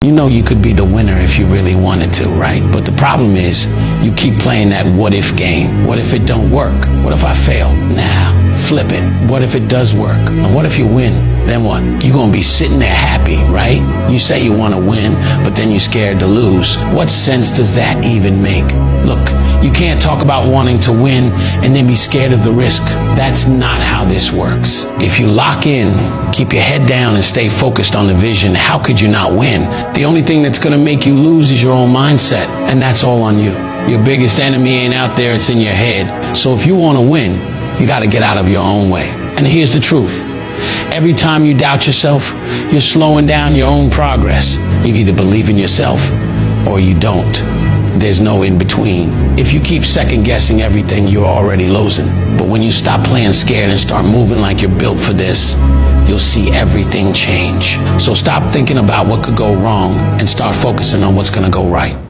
You know you could be the winner if you really wanted to, right? But the problem is you keep playing that what if game. What if it don't work? What if I fail? Nah, flip it. What if it does work? And what if you win? Then what? You're gonna be sitting there happy, right? You say you wanna win, but then you're scared to lose. What sense does that even make? Look, you can't talk about wanting to win and then be scared of the risk. That's not how this works. If you lock in, keep your head down and stay focused on the vision, how could you not win? The only thing that's gonna make you lose is your own mindset, and that's all on you. Your biggest enemy ain't out there, it's in your head. So if you wanna win, you gotta get out of your own way. And here's the truth. Every time you doubt yourself, you're slowing down your own progress. You either believe in yourself or you don't. There's no in between. If you keep second guessing everything, you're already losing. But when you stop playing scared and start moving like you're built for this, you'll see everything change. So stop thinking about what could go wrong and start focusing on what's gonna go right.